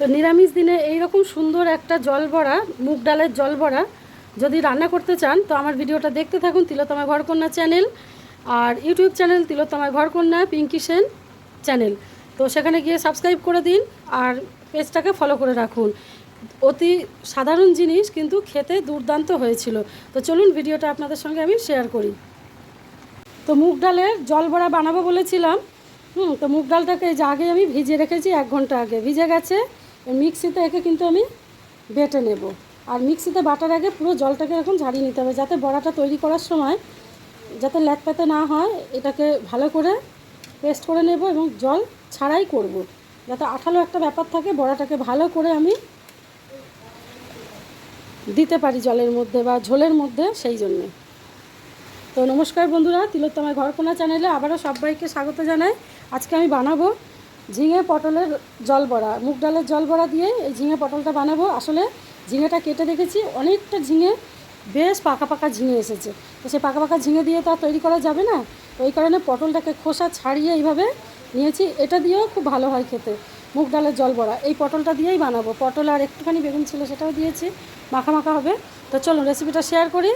তো নিরামিষ দিনে এই রকম সুন্দর একটা জল বড়া, মুগ ডালের জল বড়া যদি রান্না করতে চান তো আমার ভিডিওটা দেখতে থাকুন তিলোত্তমা ঘরকন্যা চ্যানেল আর ইউটিউব চ্যানেল তিলোত্তমা ঘরকন্যা পিঙ্কি সেন চ্যানেল। তো সেখানে গিয়ে সাবস্ক্রাইব করে দিন আর পেজটাকে ফলো করে রাখুন। অতি সাধারণ জিনিস কিন্তু খেতে দুর্দান্ত হয়েছিল। তো চলুন ভিডিওটা আপনাদের সঙ্গে আমি শেয়ার করি। তো মুগ ডালের জল বড়া বানাবো বলেছিলাম। তো মুগ ডালটাকে যে আগে আমি ভিজিয়ে রেখেছি, 1 ঘন্টা আগে ভিজে গেছে। মিক্সিতে একে কিন্তু আমি বেটে নেব। আর মিক্সিতে বাটার আগে পুরো জলটাকে এখন ঝাড়িয়ে নিতে হবে, যাতে বড়াটা তৈরি করার সময় যাতে ল্যাটপ্যাতে না হয়। এটাকে ভালো করে পেস্ট করে নেব এবং জল ছাড়াই করব, যাতে আঠালো একটা ব্যাপার থাকে। বড়াটাকে ভালো করে আমি দিতে পারি জলের মধ্যে বা ঝোলের মধ্যে, সেই জন্যে। তো নমস্কার বন্ধুরা, তিলোত্তমা ঘরকন্যা চ্যানেলে আবারও সবাইকে স্বাগত জানাই। আজকে আমি বানাবো ঝিঙে পটলের জল বড়া, মুগ ডালের জল বড়া দিয়ে এই ঝিঙে পটলটা বানাবো। আসলে ঝিঙেটা কেটে দেখেছি, অনেকটা ঝিঙে, বেশ পাকা পাকা ঝিঙে এসেছে। তো সেই পাকা পাকা ঝিঙে দিয়ে তো আর তৈরি করা যাবে না। তো ওই কারণে পটলটাকে খোসা ছাড়িয়ে এইভাবে নিয়েছি। এটা দিয়েও খুব ভালো হয় খেতে মুগ ডালের জল বড়া। এই পটলটা দিয়েই বানাবো। পটল আর একটুখানি বেগুন ছিল, সেটাও দিয়েছি, মাখা মাখা হবে। তো চলুন রেসিপিটা শেয়ার করি।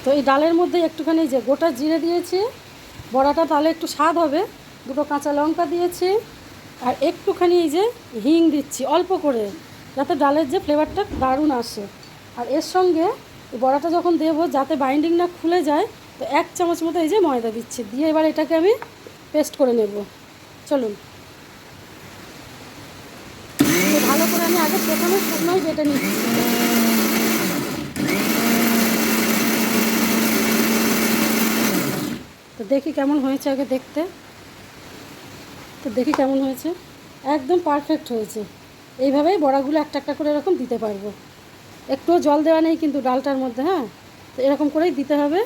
তো এই ডালের মধ্যে একটুখানি যে গোটা জিরে দিয়েছি, বড়াটা তাহলে একটু স্বাদ হবে। 2টো কাঁচা লঙ্কা দিয়েছি আর একটুখানি এই যে হিং দিচ্ছি অল্প করে, যাতে ডালের যে ফ্লেভারটা দারুণ আসে। আর এর সঙ্গে বড়াটা যখন দেবো যাতে বাইন্ডিং না খুলে যায়, তো 1 চামচ মতো এই যে ময়দা দিচ্ছি, দিয়ে এবার এটাকে আমি পেস্ট করে নেব। চলুন ভালো করে আমি আগে প্রথমে শুকনোই বেটে নিচ্ছি। তো দেখি কেমন হয়েছে আগে দেখতে। তো দেখি কেমন হয়েছে, একদম পারফেক্ট হয়েছে। এইভাবেই বড়াগুলো একটা একটা করে এরকম দিতে পারবো। একটুও জল দেওয়া নেই কিন্তু ডালটার মধ্যে, হ্যাঁ। তো এরকম করেই দিতে হবে।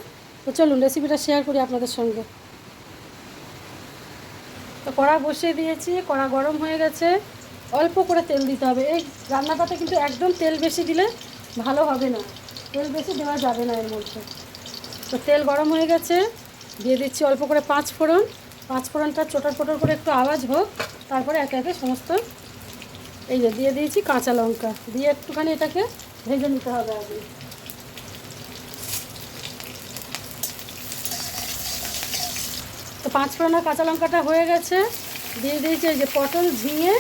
তো চলুন রেসিপিটা শেয়ার করি আপনাদের সঙ্গে। তো কড়া বসিয়ে দিয়েছি, কড়া গরম হয়ে গেছে। অল্প করে তেল দিতে হবে। এই রান্নাটাতে কিন্তু একদম তেল বেশি দিলে ভালো হবে না, তেল বেশি দেওয়া যাবে না এর মধ্যে। তো তেল গরম হয়ে গেছে, দিয়ে দিচ্ছি অল্প করে 5 ফোড়ন। 5 ফোড়নটা চটর পটর করে একটু আওয়াজ হোক, তারপরে একে একে সমস্ত এই যে দিয়ে দিয়েছি কাঁচা লঙ্কা, দিয়ে একটুখানি এটাকে ভেজে নিতে হবে আগে। তো 5 ফোড়ন আর কাঁচা লঙ্কাটা হয়ে গেছে, দিয়ে দিয়েছি এই যে পটল, ঝিঙে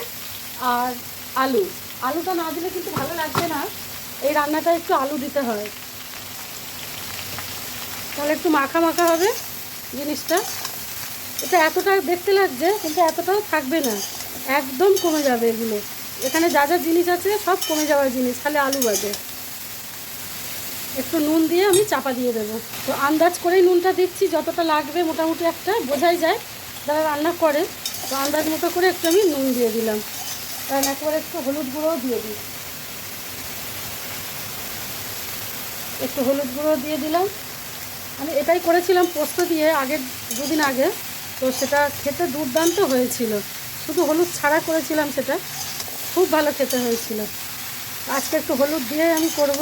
আর আলু। আলুটা না দিলে কিন্তু ভালো লাগবে না, এই রান্নাটা একটু আলু দিতে হয়, তাহলে একটু মাখা মাখা হবে জিনিসটা। এটা এতটা দেখতে লাগছে কিন্তু এতটাও থাকবে না, একদম কমে যাবে এগুলো। এখানে যা যা জিনিস আছে সব কমে যাওয়ার জিনিস, খালি আলু বাদে। একটু নুন দিয়ে আমি চাপা দিয়ে দেবো। তো আন্দাজ করেই নুনটা দিচ্ছি, যতটা লাগবে মোটামুটি একটা বোঝাই যায় যারা রান্না করে। তো আন্দাজ মতো করে একটু আমি নুন দিয়ে দিলাম, কারণ একবারে একটু হলুদ গুঁড়োও দিয়ে দিই। একটু হলুদ গুঁড়ো দিয়ে দিলাম। আমি এটাই করেছিলাম পোস্ত দিয়ে আগের 2 দিন আগে, তো সেটা খেতে দুর্দান্ত হয়েছিল। শুধু হলুদ ছাড়া করেছিলাম, সেটা খুব ভালো খেতে হয়েছিল। আজকে একটু হলুদ দিয়ে আমি করব।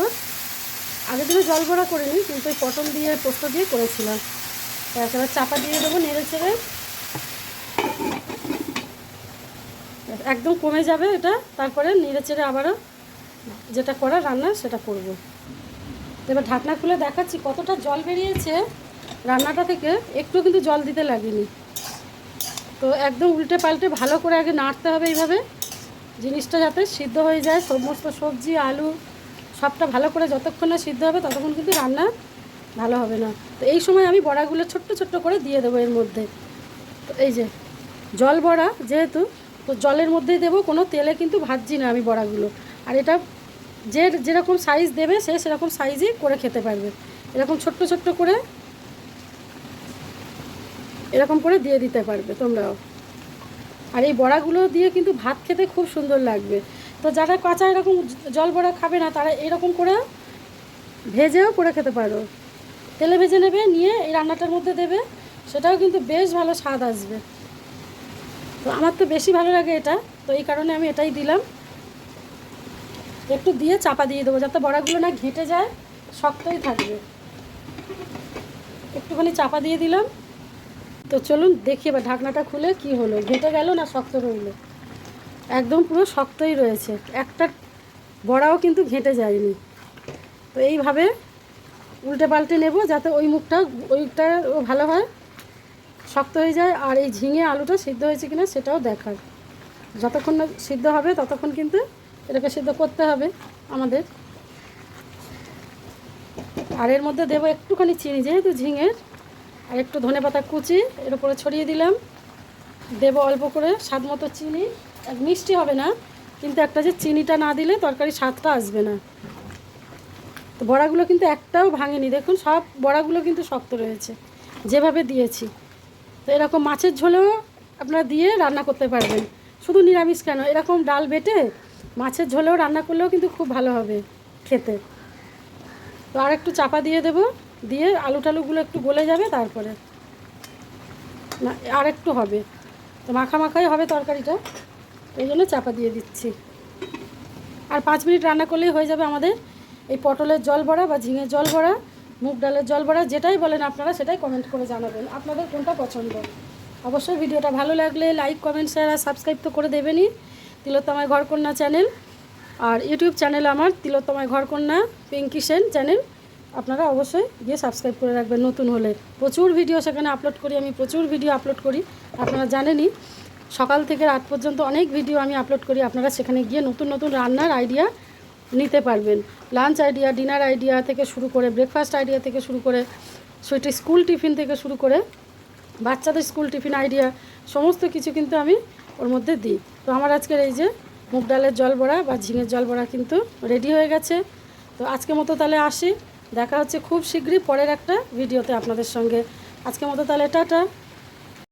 আগের দিনে জল বড়া করিনি, কিন্তু ওই পটল দিয়ে পোস্ত দিয়ে করেছিলাম। একেবারে চাপা দিয়ে দেবো, নেড়ে চেড়ে একদম কমে যাবে এটা। তারপরে নেড়ে চেড়ে আবারও যেটা করা রান্না সেটা করব। এবার ঢাকনা খুলে দেখাচ্ছি কতটা জল বেরিয়েছে রান্নাটা থেকে, একটু কিন্তু জল দিতে লাগেনি। তো একদম উল্টে পাল্টে ভালো করে আগে নাড়তে হবে এইভাবে, জিনিসটা যাতে সিদ্ধ হয়ে যায়। সমস্ত সবজি আলু সবটা ভালো করে যতক্ষণ না সিদ্ধ হবে ততক্ষণ কিন্তু রান্না ভালো হবে না। তো এই সময় আমি বড়াগুলো ছোট্ট ছোট্ট করে দিয়ে দেবো এর মধ্যে। তো এই যে জল বড়া যেহেতু, তো জলের মধ্যেই দেবো, কোনো তেলে কিন্তু ভাজছি না আমি বড়াগুলো। আর এটা যে যেরকম সাইজ দেবে সে সেরকম সাইজই করে খেতে পারবে। এরকম ছোট্ট ছোট্ট করে এরকম করে দিয়ে দিতে পারবে তোমরাও। আর এই বড়াগুলো দিয়ে কিন্তু ভাত খেতে খুব সুন্দর লাগবে। তো যারা কাঁচা এরকম জল বড়া খাবে না, তারা এরকম করে ভেজেও করে খেতে পারো। তেলে ভেজে নেবে, নিয়ে এই রান্নাটার মধ্যে দেবে, সেটাও কিন্তু বেশ ভালো স্বাদ আসবে। তো আমার তো বেশি ভালো লাগে এটা, তো এই কারণে আমি এটাই দিলাম। একটু দিয়ে চাপা দিয়ে দেবো, যাতে বড়াগুলো না ঘেঁটে যায়, শক্তই থাকবে। একটুখানি চাপা দিয়ে দিলাম। তো চলুন দেখি এবার ঢাকনাটা খুলে কি হলো, ঘেঁটে গেল না শক্ত রইল। একদম পুরো শক্তই রয়েছে, একটা বড়াও কিন্তু ঘেঁটে যায়নি। তো এইভাবে উল্টে পাল্টে নেব যাতে ওই ওইটা ভালো হয়, শক্ত হয়ে যায়। আর এই ঝিঙে আলুটা সিদ্ধ হয়েছে কিনা সেটাও দেখার, যতক্ষণ না সিদ্ধ হবে ততক্ষণ কিন্তু এটাকে সিদ্ধ করতে হবে আমাদের। আর এর মধ্যে দেবো একটুখানি চিনি, যেহেতু ঝিঙের, আর একটু ধনেপাতা কুচি এর উপরে ছড়িয়ে দিলাম। দেবো অল্প করে স্বাদ মতো চিনি, মিষ্টি হবে না কিন্তু, একটা যে চিনিটা না দিলে তরকারি স্বাদটা আসবে না। তো বড়াগুলো কিন্তু একটাও ভাঙেনি, দেখুন সব বড়াগুলো কিন্তু শক্ত রয়েছে যেভাবে দিয়েছি। তো এরকম মাছের ঝোলেও আপনারা দিয়ে রান্না করতে পারবেন, শুধু নিরামিষ কেন, এরকম ডাল বেটে মাছের ঝোলেও রান্না করলেও কিন্তু খুব ভালো হবে খেতে। তো আর একটু চাপা দিয়ে দেব, দিয়ে আলু টালুগুলো একটু গলে যাবে, তারপরে না আর একটু হবে, তো মাখাই হবে তরকারিটা, এই জন্য চাপা দিয়ে দিচ্ছি। আর 5 মিনিট রান্না করলেই হয়ে যাবে আমাদের এই পটলের জল বড়া বা ঝিঙের জল বড়া, মুগ ডালের জল বড়া, যেটাই বলেন আপনারা সেটাই কমেন্ট করে জানাবেন আপনাদের কোনটা পছন্দ। অবশ্যই ভিডিওটা ভালো লাগলে লাইক, কমেন্ট, শেয়ার আর সাবস্ক্রাইব তো করে দেবেনই তিলোত্তমায় ঘরকন্যা চ্যানেল। আর ইউটিউব চ্যানেল আমার তিলোত্তমায় ঘরকন্যা পিঙ্কি সেন চ্যানেল, আপনারা অবশ্যই গিয়ে সাবস্ক্রাইব করে রাখবেন। নতুন হলে প্রচুর ভিডিও সেখানে আপলোড করি, আমি প্রচুর ভিডিও আপলোড করি, আপনারা জানেনই। সকাল থেকে রাত পর্যন্ত অনেক ভিডিও আমি আপলোড করি, আপনারা সেখানে গিয়ে নতুন নতুন রান্নার আইডিয়া নিতে পারবেন। লাঞ্চ আইডিয়া, ডিনার আইডিয়া থেকে শুরু করে, ব্রেকফাস্ট আইডিয়া থেকে শুরু করে, সুইটি স্কুল টিফিন থেকে শুরু করে, বাচ্চাদের স্কুল টিফিন আইডিয়া, সমস্ত কিছু কিন্তু আমি ওর মধ্যে দিই। তো আমার আজকের এই যে মুগ ডালের জল বড়া বা ঝিঙের জল বড়া কিন্তু রেডি হয়ে গেছে। তো আজকের মতো তাহলে আসি, দেখা হচ্ছে খুব শীঘ্রই পরের একটা ভিডিওতে আপনাদের সঙ্গে। আজকের মতো তাহলে টাটা।